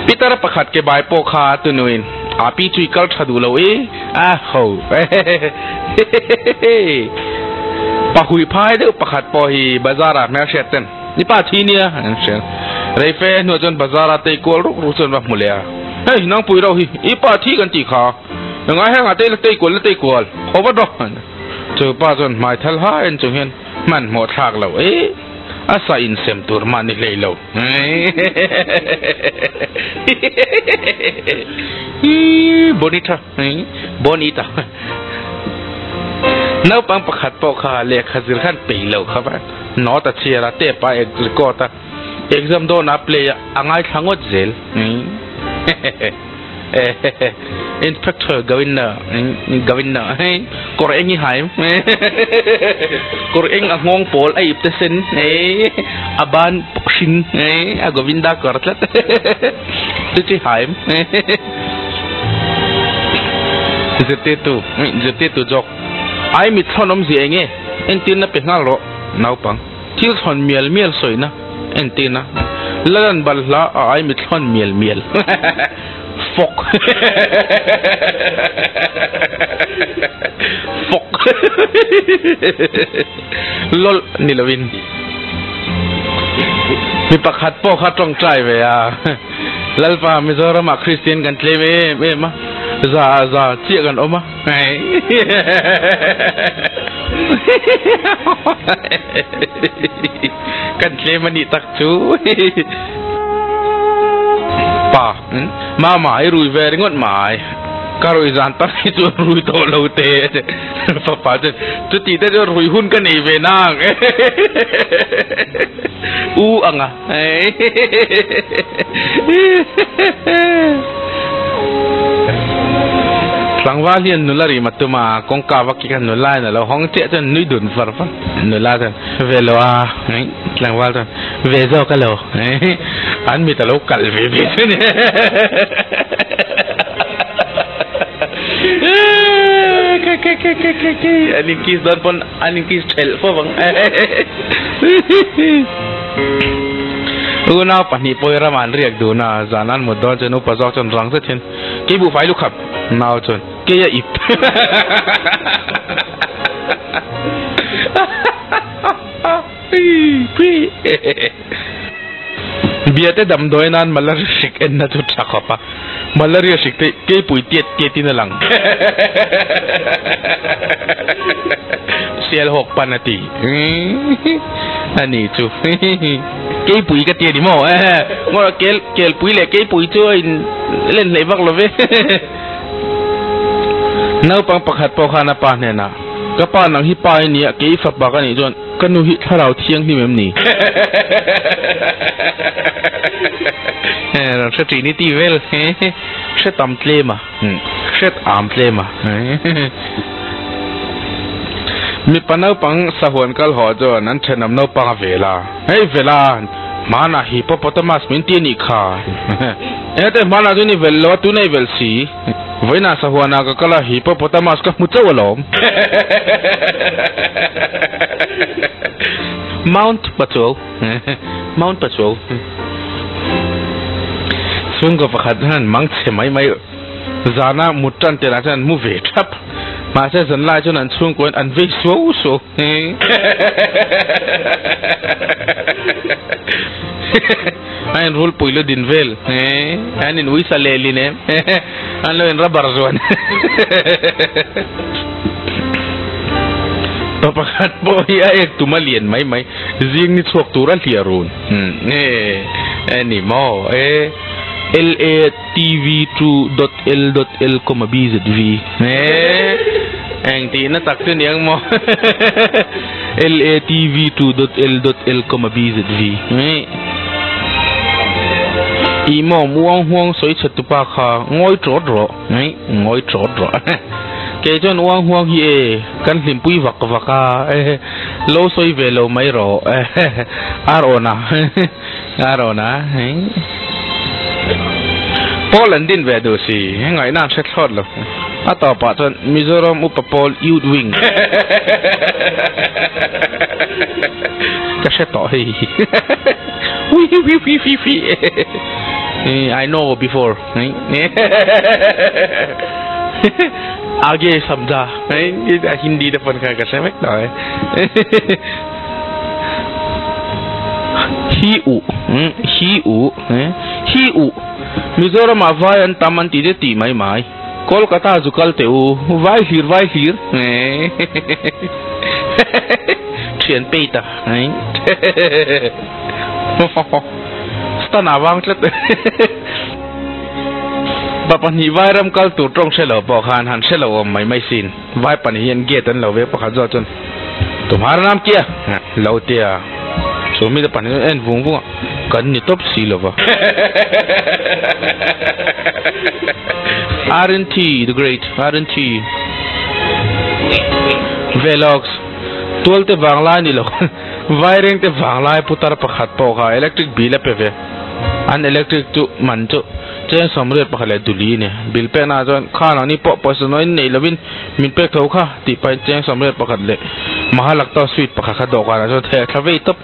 พิตรประคัดเก็บใบโปคาตุนุนอาปีจุยกัลชาดูโลเอโหปะหุยพายเด้อประคัดปอฮีบาซาร์แม่เชตเตนนี่ป้าทีเนี่ยเชนไรเฟ่หนูจนบาซาร์เตยกอลรู้จนแบบมุเลียเฮ้ยน้องปุยเราฮีอีป้าทีกันจีขายังไงให้งาเตยเตยกอลเตยกอลโอเวอร์ดอนเจอป้าจนไม่ทัลหาเอ็นจุเห็นมันหมดทางเราอาศัยอินเซมตัวมันนี่เลยเราบอนิต้าบอนิต้าน้าปังประคัดปอคาเลียขจิรขันปีเราครับนอตัดเชียร์เตะไปเอกกอตาเอกซัมโดนับเลยอ่างไอทั้งหมดเซลอินสเปกเตอร์กวินเนอร์กอร์เอ็งยี่หายกอร์เอ็งอ่างงโพลไออิบเตเซนอาบานปกชินกวินดากอร์ตละตุจิหายจะเตตุจอกไอมิดทอนอมเสียงเอ็นตีนน่ะเป็นงาหรอน้าปังที่ทอนเมียลสวยนะเอ็นตีนนะแล้วนั่นบัลลาไอมิดทอนเมียลฟกลลนี่ละวินมีประคัดโป้ขัดตรงใจไปแล้วป้ามิโซรามาคริสเตียนกันเทเลเว้มาซาเจี๊ยกันออกมากันเทมันนี่ตักจูป้ามาหมายรุยเวริงอดหมายการุยจานตั้งที่ตัวรุยโตเราเตะป้าจะตีแต่จะรุยหุ่นกันอีเวนางอังอ่ะสังวาเลียนนุลารีมาตุมากงกาวกิกันนุลายนะเราห้องเจ้าจนนุยดุนฟาร์ฟนุลาจนเวลาสังวาจนเวโซกันเราอันมีแต่เรากัลวิบิสเนี่ยอันนี้คิสดอนปนอันนี้คิสเทลฟบังน่าปนิปอยรามันเรียกดูน่าจานันหมดดอนจนุปจอกจนรังเสียเช่นกีบุไฟลุกขับน่าจนกียอิบเบียดดำโดยนั้นมาลาริสิกเอ็นน่าจุดสักขปะมาลาริสิกที่กีปุยเตียดเกตินลังเสียหกปนาทีอันนี้จูกีปุยก็เตียดิโม่ว่าเกลปุยเลยกีปุยช่วยเล่นเลยบ้างเลยเว้ยน้าปังประคัดปอคานาปานเนี่ยนะก็ปานังฮิปายเนี่ยกีฝักบากันนี่จนกันนุฮิถ้าเราเที่ยงที่แบบนี้เราเสียนี่ตีเวลเสียตามเทลมาเสียตามเทลมามีปนับปังสะหวนกัลหอจอนั้นเชนำนปังเวลาเฮ้ยเวลามานะฮิปโปโปตามัสมินตีนิขาแต่มานะตัวนี้เวลว่าตัวนี้เวลสีไว้น่าสะหวนาก็กละฮิปโปโตามัสก็มุจจวลอมMount Patrol ซึ่งก็ประคัดนั้นมังเสไม่จานามุดจันเตนะจันมูเวทับมาเช่นสันไลจนนั้นช่วงกวนอันเวสโซอันรูลปุยลดินเวลอันนี้วิสาเลลินอันเล่นรับบาร์ซวนประคัดบ่อยเอกตุมาเลียนไหมจิงนี่ชวกตัวรันเทียรูนอันนี้มอlatv2.l.l bzv แองตีน่าตักเส้นยังมอ latv2.l.l bzv อีมอมวงห่วงสวยชัดตุปาคางอยจอดรองอยจอดรอเกจอนวางห่วงเฮกันหิมปุยวักโลสวยเวลไม่รออารอนะพอลันดินเวดูสิไงน่าเช็ดทอดหรอต่อไปจนมิโซรัมอุปปอลยูดวิงจะเช็ดต่อให้วิ I know before आगे समझा हिंदी तो पढ़ कर से में ही उ मिजोरम अवाय अन तमन तीजे ती माई कोलकाता जुकल ते उ वाई हीर ट्रेन पेटा स्तना वांग चलत Bapani vairam kal tu trong se lo pokhan han se lo mai sin vai pan hian gate an lo ve pakha zo chun tumhara naam kya lo tia so mi da pan en vung kan ni top si lo ba RNT the great RNT vlogs tolte bangla ni lo wiring te bangla putar pakhat pokha electric bill pe ve an electric tu man tu chen samret pakhle duli ne bil pe na jon khana ni po sonoi nei lovin min pe tho kha ti pa chen samret pakhat le mahalak to sweet pakha kha do kana jo the thavei top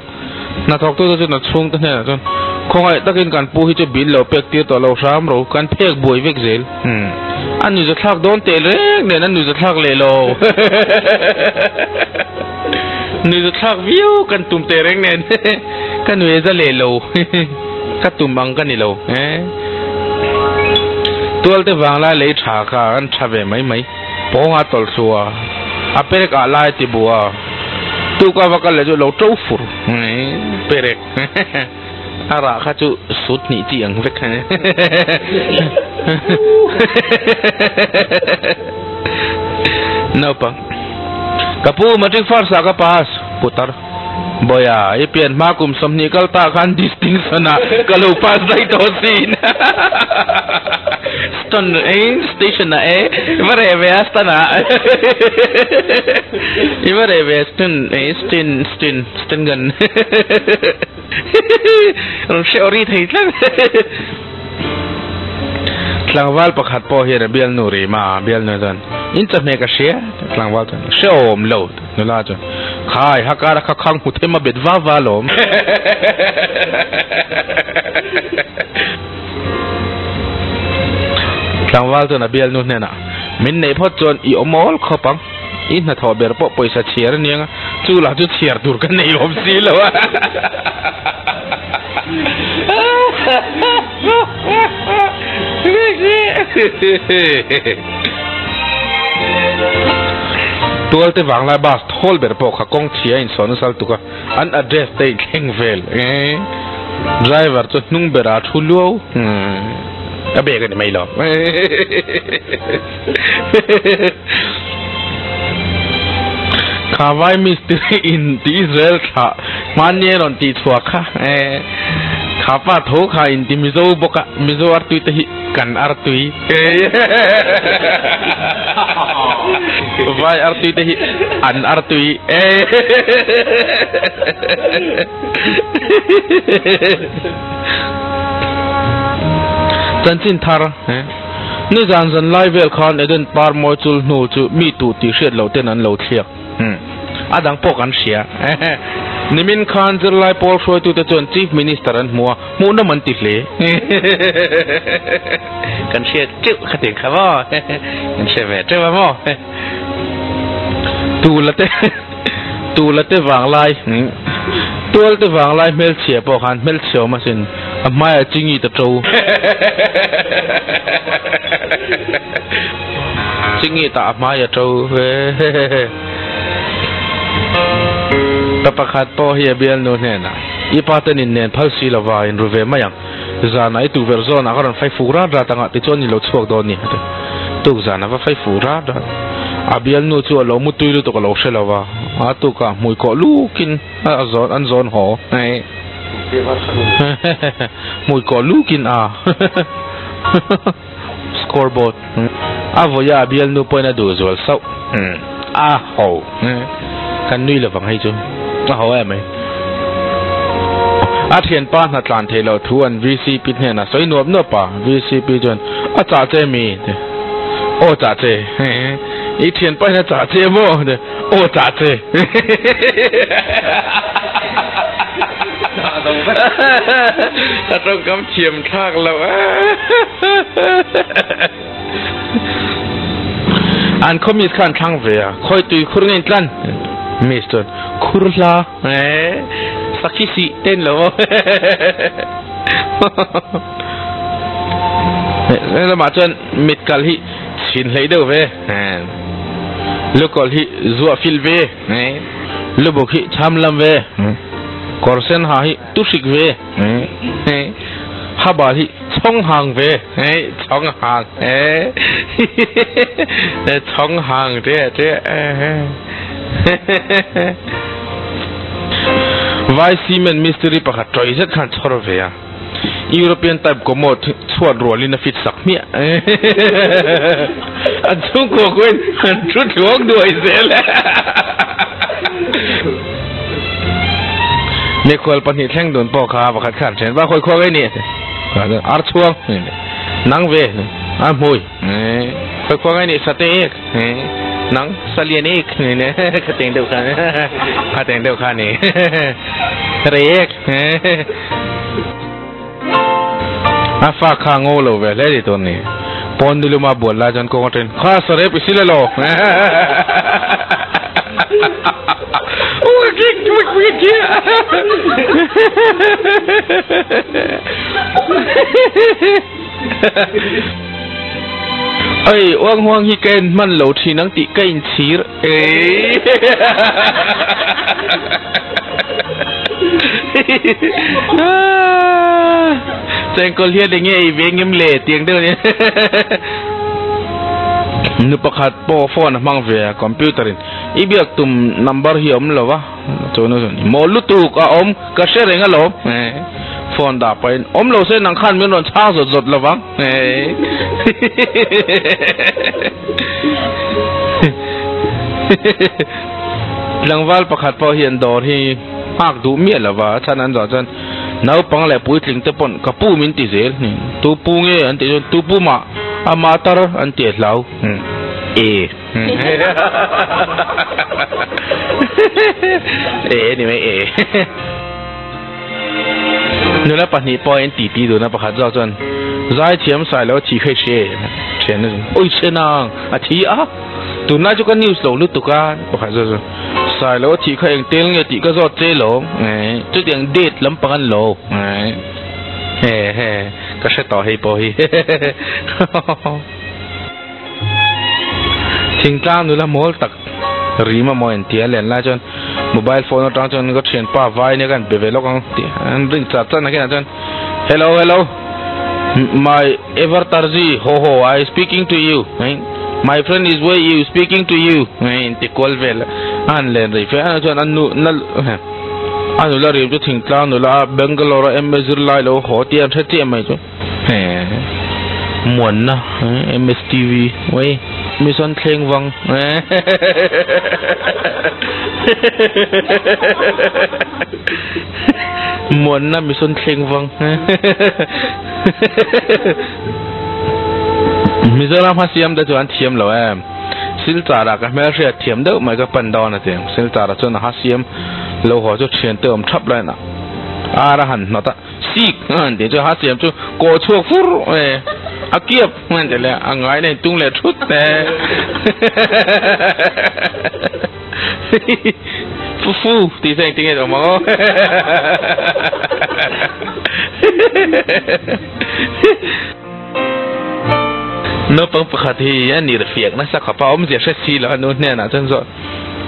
na thok tu chu na chung ta ne jon khongai takin kan pu hi chu bil lo pek ti to lo sam ro kan phek boi vek zel an ni jo thak don te re ne nan ni jo thak le lo ni jo thak view kan tum te reng ne kan we za le lo ka tum bang kan ni lo tolte wangla le tha kha an thave mai ponga tol suwa apere ka lai ti bua tu ka wakal le jo lo trou fur perek ara kha chu sut ni ti ang vek no pa kapu matric farsa ka pas putar boya ipian makum somni kalta khan distinction na kalau pas dai to sin ston station na imare vesta na imare vestin stin gan shori thai tlangwal pakhat po hian bial nuri ma bial na dan internet ka share tlangwal tan shom load no la jo khai hakara kha khang hu thema bedwa walom tlangwal to na bial nu ne na min nei phot chon I omol khopang in na tho ber po poisa chhiar nianga chu la chu chhiar dur kan nei om si lo tolte wangla bas thol ber po kha kong thia in son sal tuka an address te khengvel driver chu nung bera thuluo abe ga ni mai lo khawai mistri in Israel kha manye ron ti thua kha khapa tho kha in ti mizo boka mizo artui te hi kan artui vai artui te hi an artui chanchin thar ni jan jan live khan eden par mo chul nu chu mi tu ti shet lo ten an lo thiak adang pok an sia nimin khan zirlai pol shoi tu te chon chief minister an mua mu na man ti hle kan sia chu khating khawa kan sia ve chu mo tu late wanglai tual te wanglai mel chia po khan mel chio ma sin amai chingi ta chou chingi ta amai chou tapakhat po hi bial no ne na ipatan in nen phalsi lawa in ruve mayang zana I tu verzon akaron fai fura ra tanga ti chon ni lo chuak do ni tu zana va fai fura da abial no chu lo mutui lu to ko lo shelawa atu ka mui ko lukin azon an zon ho nei mui ko lukin scoreboard avoya abial no point na do zol sau ho kan nui la wang hai chu ho em mai a thian pa na tlan thelo thuan VC pit ne na soi nuam no pa VC pi jon a cha che mi o cha che I thian pa na cha che mo o cha che ถ้าต้องกำเฉียมทากแล้วอันเขามีการทั้งเวียคอยตุยคุรเงินกันมิสเตอร์คุรลาสักกี่สิเต้นแล้วแล้วมาจนมิดกัลฮิชินเลยเด้อเว้ยลูกกัลฮิจัวฟิลเว้ยลูกบุกฮิชามลำเว้ยกอร์เซนหาฮิตุชิกเว้ยฮับบาฮิช่องห่างเว้ยช่องห่างช่องห่างเด้ไวซีเมนมิสตรีประคัตรอยจัดขันชอร์เวียยุโรเปียนไทป์ก็หมดชวดรัวลินาฟิตสักเมียอันทุ่งกัวกุนอันชุดหลวงด้วยเสียแล้วเมื่อคนปนิแท่งโดนปอคาประคัตขันเช่นว่าค่อยๆไอ้เนี่ยอาร์ช่วงนังเวอาร์มวยค่อยๆไอ้เนี่ยสเต็กนังสเลียนิกเนี่ยขัดเองเดียวกันขัดเองเดียวกันนี่เรียกอาฟ้าข้างโง่เลยเว้ยเลยดิตัวนี้ปอนดิลุมาบวชลาจนโกงเทนข้าสเรปสิเลโลโอ้กิ๊กจุ๊กกิ๊กเอ้ยว่างห่วงฮิเกนมันเหลวทีนังติเกนชีร์เจงก็เลียดอย่างเงี้ยเวงเงี้ยเละเตียงเด้อเนี่ยนึกประคัดโปรโฟนมังเวียคอมพิวเตอร์อีเบียกตุ่มนัมเบอร์เฮียมเหรอวะโจนู้นโมลุตุกอมกระเชษเองเหรอโฟนด่าไปอมเราเส้นนังขันมีนนช้าสดๆเหรอวะหลังวันประคัดพอเห็นดอที่ภาคดูเมียเหรอวะฉะนั้นจนน้าปังแหล่ปุ้ยถึงจะปนกับปูมินติเซลนี่ตูปูเงี้ยอันที่จนตูปูมาอามาตร์อันที่เหล่านี่ไม่นี่แล้วปัจจุบันเอ็นตีดูนะประคัดจนใจเทียมใส่แล้วที่เคยเชื่อนั่นโอ้ยเชื่อนังอาทิตย์ตัวน่าจะกันนิวส์หลงลุตุกันประคัดจนใส่แล้วที่เคยเตียงเนี่ยที่ก็จอดเจหลงจุดอย่างเด็ดล้ำปังหลงก็ใช่ต่อให้ปอยทิ้งกลางนู่นละโมลตักรีมาโมเอ็นเทียเล่นละจนโมบายโฟนตรงจนก็เชียนป้าไว้เนี่ยกันเบเวลกันอันริงจัดจันนะแค่นั้นจน hello my ever tarzi ho I speaking to you my friend is where you speaking to youติกอลเวลอันเล่นรีเฟอันจนอันนู้นอันนู้นละรีบจะทิ้งกลางนู่นละเบงกอลอร์เอ็มเอสไลโลโหเตียมเทียมไหมจ๊ะมวนนะ MSTV เว้ยมีส่วนเพลงวังมวนนะมีส่วนเพลงวังมีส่วนรับภาษีมแต่จวนเทียมเหรอสิลจาระก็ไม่เรียกเทียมเด้อไม่ก็ปันดอนนะเตียงสิลจาระจวนภาษีมเราหัวจะเชียนเติมทับเลยนะอาระหันนะตาซีกเดี๋ยวจะภาษีมจะโกชัวฟุรอาเกียบมันจะเลยอ่างไงเนี่ยตุ้งเลยชุดแต่ฟูตีเสียงตีเงี้ยออกมาเนื้อปังปกติอันนี้ระเฟียกนะสักขป้าผมเสียเช็ดซีแล้วนู้นเนี่ยนะท่านสอน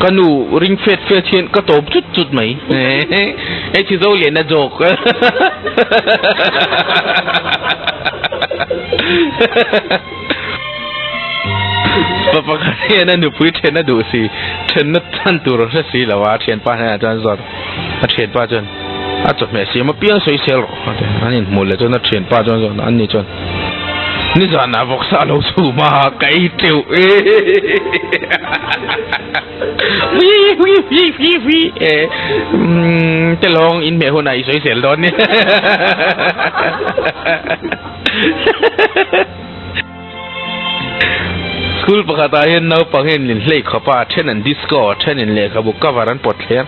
ก็หนูริงเฟดเชียนก็โตจุดไหมไอ้ที่เราเห็นนะโจกปกตินั่นดูพื้นเทนนั่นดูสิเทนนั่นท่านตัวเราเช็ดซีแล้วว่าเทียนป้าเนี่ยท่านสอนเทียนป้าจนจบแม่เสียมาเปี้ยงสวยเสียหรออันนี้หมดเลยจนเทียนป้าจนอันนี้จนนี่จะน่าบอกสาวเราสู้มาไกลเจียววิจะลองอินเมลคนไหนสวยเสียร้อนเนี่ยสกูลปกติเห็นเราปังเห็นเล่ขบ้าเช่นนั้นดิสโก้เช่นนั้นเล่ขบุกกวารันปวดเลี้ยง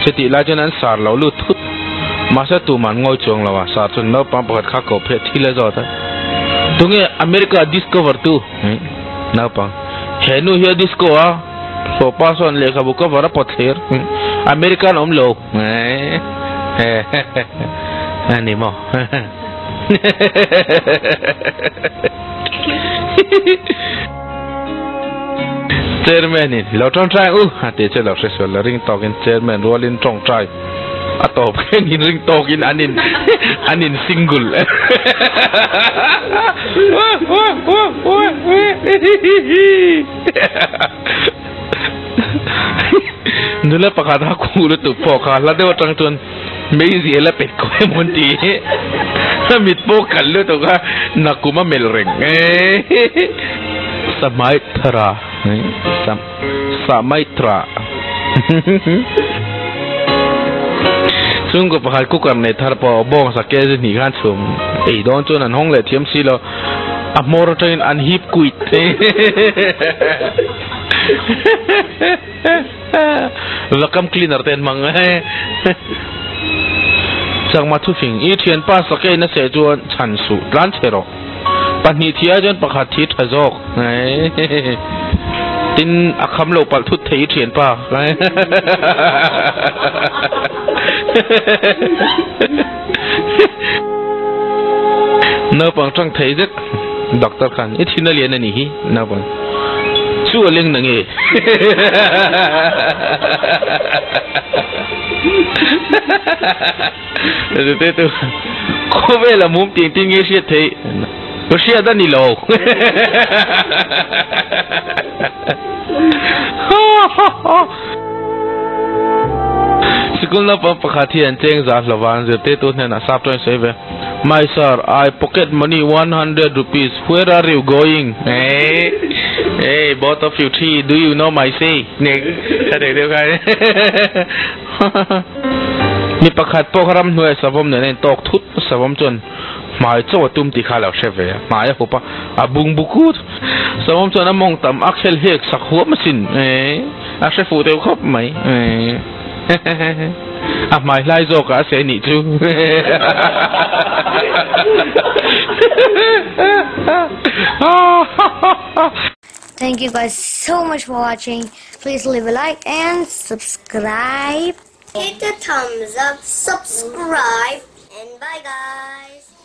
สติลาจนั้นสารเราลุดทุด masa tu man ngoi chuang lawa sa chun no pam pakhat kha ko phe thila zo ta tunge America discover tu na pa henu here disco a so pason le kha bu ko vara pother American omlo ani mo chairman in lo tong trai ate che lo se so la ring talk in chairman rolling tong trai atop ken in ring talk in anin single nula pakada ku lu tu pokha la de tang chun mei zi la pet ko mon ti mit po kal lu to ka nakuma melreng samai thara samai tra chung ko pakhat ku kam ne thar po bong sa ke ni gan chum ei don chun an hong le thiam si lo a mor train an hip kuit vakam cleaner ten mang sang ma thu fing I thian pa sa ke na se chuan chan su tlan chero pani thia jon pakhat thi thajok tin akham lo pal thut thei thian pa no pang chang thei jek doctor khan I thina lian ani hi na pang chu leng na nge te tu ko ve la mum ting ting nge sia thei ko sia da ni lo Sikul na pampakati and cheng za lawan ze te tu na sap to save. My sir, I pocket money 100 rupees. Where are you going? Hey, both of you three, do you know my say? Ni pakhat pokaram nuai savom ne tok thut savom chon. Mai chaw tum ti khala sheve. Mai hopa abung bukut. Savom chon among tam akhel hek sakhu masin. A shefu te khop mai. Mai lai zo ka se ni chu. Thank you guys so much for watching. Please leave a like and subscribe. Hit the thumbs up, subscribe, and bye guys.